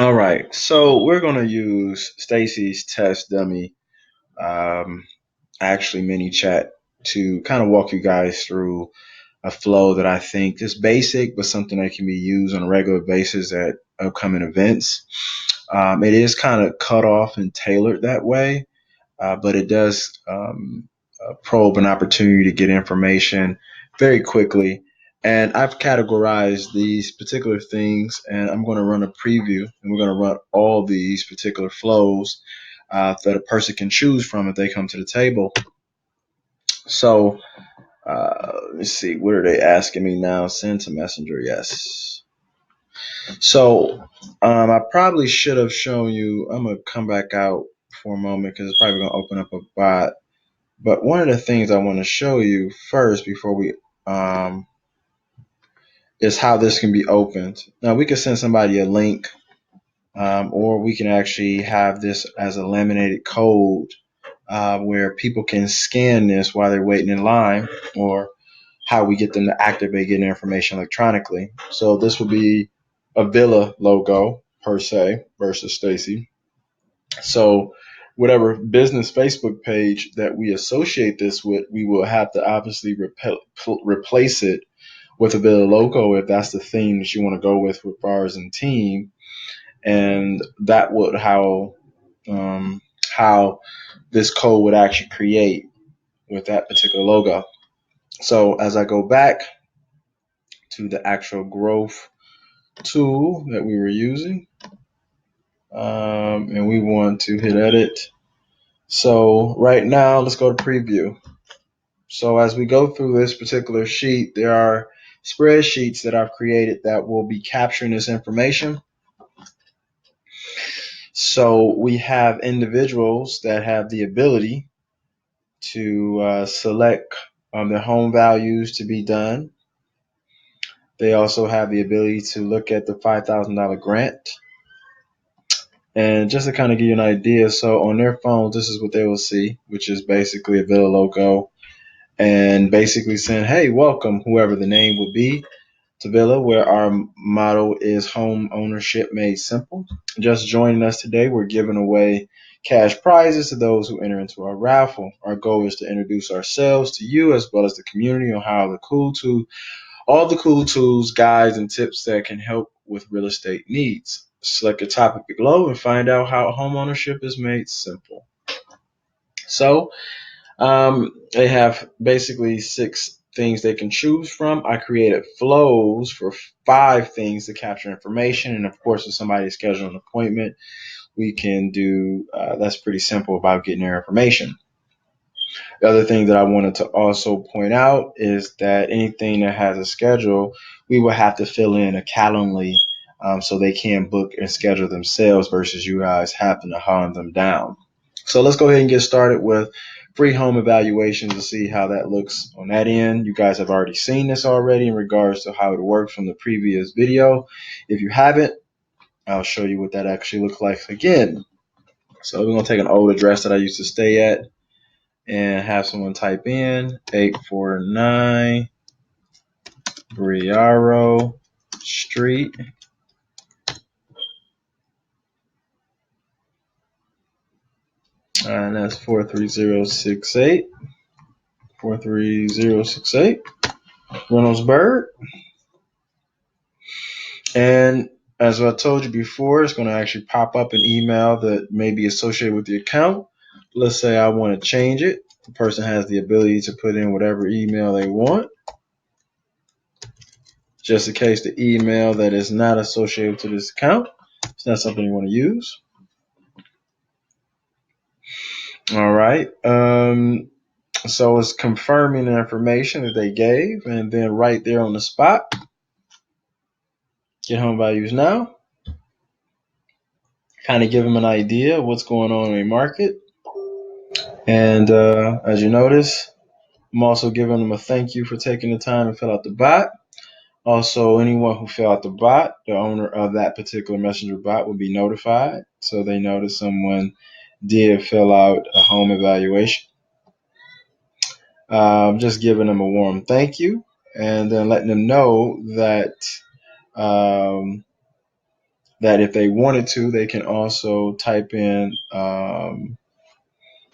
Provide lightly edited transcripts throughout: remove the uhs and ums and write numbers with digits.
All right, so we're going to use Stacy's test dummy, um, actually mini chat, to kind of walk you guys through a flow that I think is basic, but something that can be used on a regular basis at upcoming events. It is kind of cut off and tailored that way, but it does probe an opportunity to get information very quickly. And I've categorized these particular things, and I'm going to run a preview, and we're going to run all these particular flows that a person can choose from if they come to the table. So let's see, what are they asking me now? Send to Messenger, yes. So I probably should have shown you. I'm gonna come back out for a moment because it's probably gonna open up a bot. But one of the things I want to show you first before we um, is how this can be opened. Now we can send somebody a link, or we can actually have this as a laminated code where people can scan this while they're waiting in line, or how we get them to activate getting information electronically. So this will be a Villa logo per se versus Stacy. So whatever business Facebook page that we associate this with, we will have to obviously replace it with a Villa logo if that's the theme that you want to go with bars and team, and that would how this code would actually create with that particular logo. So as I go back to the actual growth tool that we were using, and we want to hit edit. So right now, let's go to preview. So as we go through this particular sheet, there are spreadsheets that I've created that will be capturing this information. So we have individuals that have the ability to select their home values to be done. They also have the ability to look at the $5,000 grant. And just to kind of give you an idea, so on their phones, this is what they will see, which is basically a Villa logo, and basically saying, hey, welcome, whoever the name would be, to Villa, where our motto is home ownership made simple. Just joining us today, we're giving away cash prizes to those who enter into our raffle. Our goal is to introduce ourselves to you as well as the community on how all the cool tools, guides, and tips that can help with real estate needs. Select a topic below and find out how homeownership is made simple. So they have basically 6 things they can choose from. I created flows for 5 things to capture information. And of course, if somebody schedules an appointment, we can do that's pretty simple about getting their information. The other thing that I wanted to also point out is that anything that has a schedule, we will have to fill in a Calendly, so they can book and schedule themselves versus you guys having to hunt them down. So let's go ahead and get started with free home evaluations to see how that looks on that end. You guys have already seen this already in regards to how it works from the previous video. If you haven't, I'll show you what that actually looks like again. So we're going to take an old address that I used to stay at and have someone type in 849 Briaro Street. And that's 43068. 43068. Reynoldsburg. And as I told you before, it's going to actually pop up an email that may be associated with the account. Let's say I want to change it. The person has the ability to put in whatever email they want. Just in case the email that is not associated to this account, it's not something you want to use. All right. So it's confirming the information that they gave, and then right there on the spot, get home values now. Kind of give them an idea of what's going on in the market. And as you notice, I'm also giving them a thank you for taking the time to fill out the bot. Also, anyone who filled out the bot, the owner of that particular messenger bot will be notified. So they know that someone did fill out a home evaluation. Just giving them a warm thank you, and then letting them know that that if they wanted to, they can also type in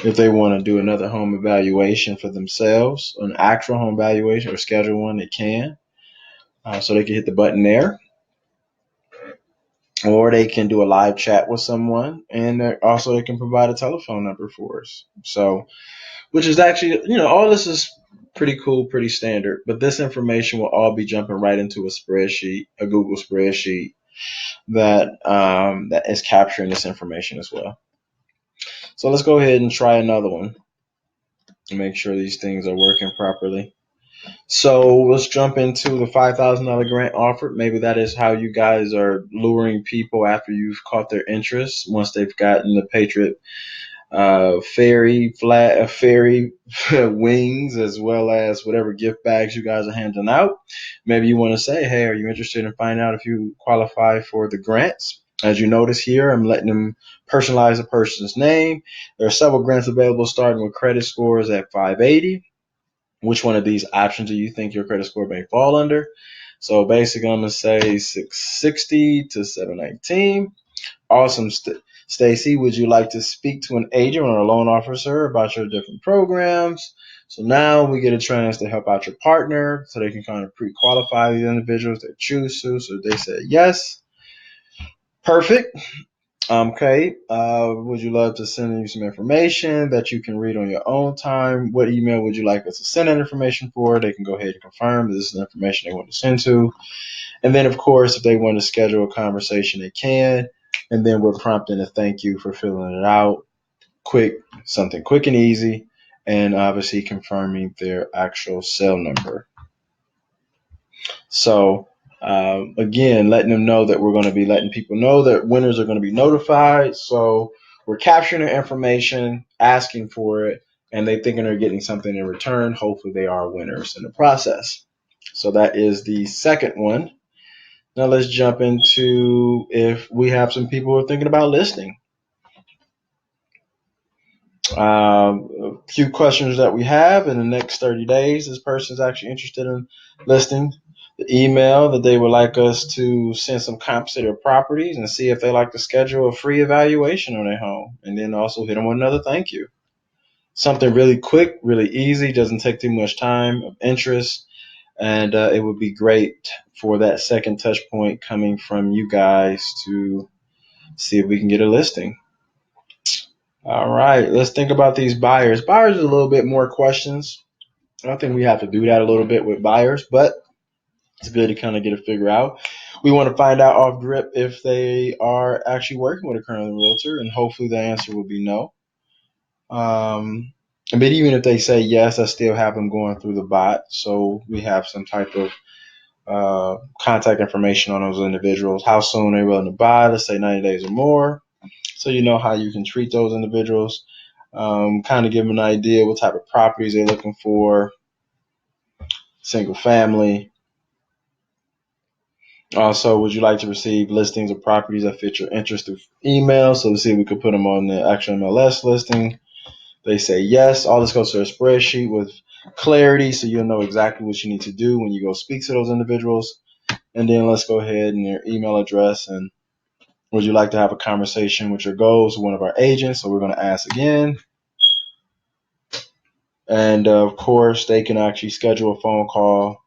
if they want to do another home evaluation for themselves, an actual home evaluation or schedule one, they can. So they can hit the button there, or they can do a live chat with someone, and also they can provide a telephone number for us. So, which is actually, all this is pretty cool, pretty standard. But this information will all be jumping right into a spreadsheet, a Google spreadsheet that is capturing this information as well. So let's go ahead and try another one and make sure these things are working properly. So let's jump into the $5,000 grant offered. Maybe that is how you guys are luring people after you've caught their interest once they've gotten the Patriot fairy wings, as well as whatever gift bags you guys are handing out. Maybe you want to say, hey, are you interested in finding out if you qualify for the grants? As you notice here, I'm letting them personalize a person's name. There are several grants available starting with credit scores at 580. Which one of these options do you think your credit score may fall under? So basically, I'm going to say 660 to 719. Awesome. Stacy, would you like to speak to an agent or a loan officer about your different programs? So now we get a chance to help out your partner so they can kind of pre-qualify these individuals they choose to. So they said yes. Perfect. Okay. Would you love to send you some information that you can read on your own time? What email would you like us to send that information for? They can go ahead and confirm this is the information they want to send to. And then, of course, if they want to schedule a conversation, they can. And then we're prompting a thank you for filling it out. Something quick and easy. And obviously confirming their actual cell number. So, again, letting them know that we're going to be letting people know that winners are going to be notified. So we're capturing their information, asking for it, and they thinking they're getting something in return. Hopefully they are winners in the process. So that is the second one. Now let's jump into if we have some people who are thinking about listing. A few questions that we have in the next 30 days. This person is actually interested in listing. The email that they would like us to send some comps to their properties and see if they like to schedule a free evaluation on their home. And then also hit them with another thank you. Something really quick, really easy, doesn't take too much time, of interest. And it would be great for that second touch point coming from you guys to see if we can get a listing. All right, let's think about these buyers. Buyers are a little bit more questions. I think we have to do that a little bit with buyers, but it's good to kind of get a figure out. We want to find out off grip if they are actually working with a current realtor, and hopefully the answer will be no. But even if they say yes, I still have them going through the bot, so we have some type of contact information on those individuals, how soon they're willing to buy, let's say 90 days or more. So you know how you can treat those individuals, kind of give them an idea what type of properties they're looking for, single family. Also, would you like to receive listings of properties that fit your interest through email? So to see if we could put them on the actual MLS listing. They say yes. All this goes to a spreadsheet with clarity so you'll know exactly what you need to do when you go speak to those individuals. And then let's go ahead and their email address and would you like to have a conversation with your goals with one of our agents? So we're going to ask again. And of course, they can actually schedule a phone call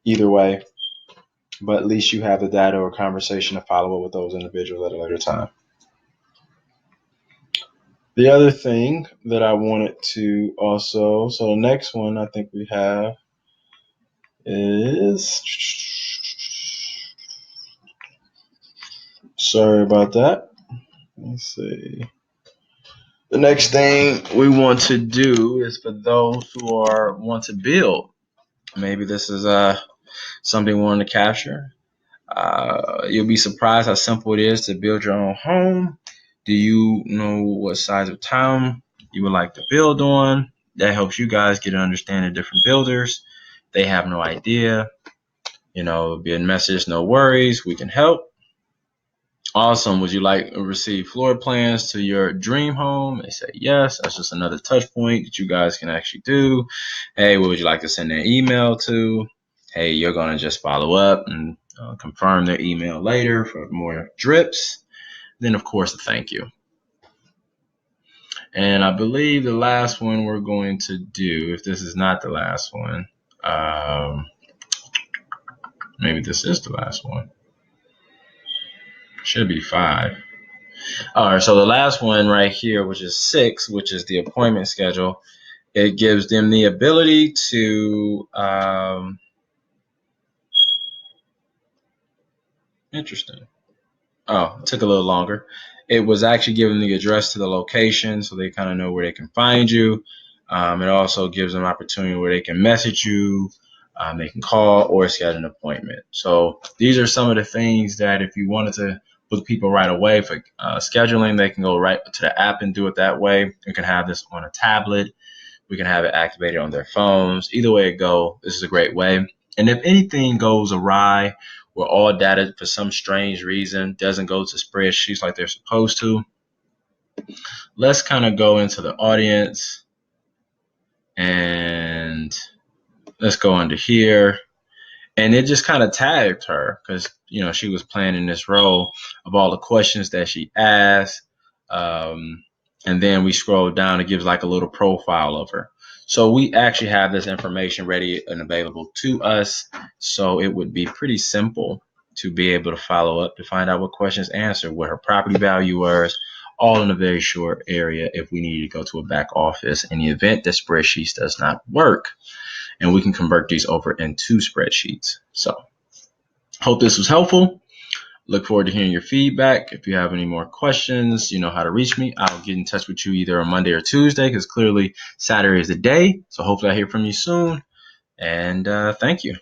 either way. But at least you have the data or conversation to follow up with those individuals at a later time. The other thing that I wanted to also, so the next one I think we have is, sorry about that. Let's see. The next thing we want to do is for those who want to build. Maybe this is something we want to capture. You'll be surprised how simple it is to build your own home. Do you know what size of town you would like to build on? That helps you guys get an understanding of different builders. They have no idea. Be a message, no worries, we can help. Awesome. Would you like to receive floor plans to your dream home? They say yes. That's just another touch point that you guys can actually do. Hey, what would you like to send an email to? Hey, you're going to just follow up and confirm their email later for more drips. Then, of course, a thank you. And I believe the last one we're going to do, if this is not the last one, maybe this is the last one. Should be 5. All right, so the last one right here, which is 6, which is the appointment schedule, it gives them the ability to, interesting. Oh, it took a little longer. It was actually giving the address to the location so they kind of know where they can find you. It also gives them opportunity where they can message you, they can call or schedule an appointment. So these are some of the things that if you wanted to book people right away for scheduling, they can go right to the app and do it that way. You can have this on a tablet. We can have it activated on their phones. Either way it go, this is a great way. And if anything goes awry, where all data for some strange reason doesn't go to spreadsheets like they're supposed to, let's kind of go into the audience and let's go under here. And it just kind of tagged her because, she was playing in this role of all the questions that she asked. And then we scroll down, it gives like a little profile of her. So we actually have this information ready and available to us. So it would be pretty simple to be able to follow up to find out what questions answered, what her property value was, all in a very short area if we need to go to a back office in the event that spreadsheets does not work. And we can convert these over into spreadsheets. So hope this was helpful. Look forward to hearing your feedback. If you have any more questions, you know how to reach me. I'll get in touch with you either on Monday or Tuesday because clearly Saturday is the day. So hopefully I hear from you soon. And thank you.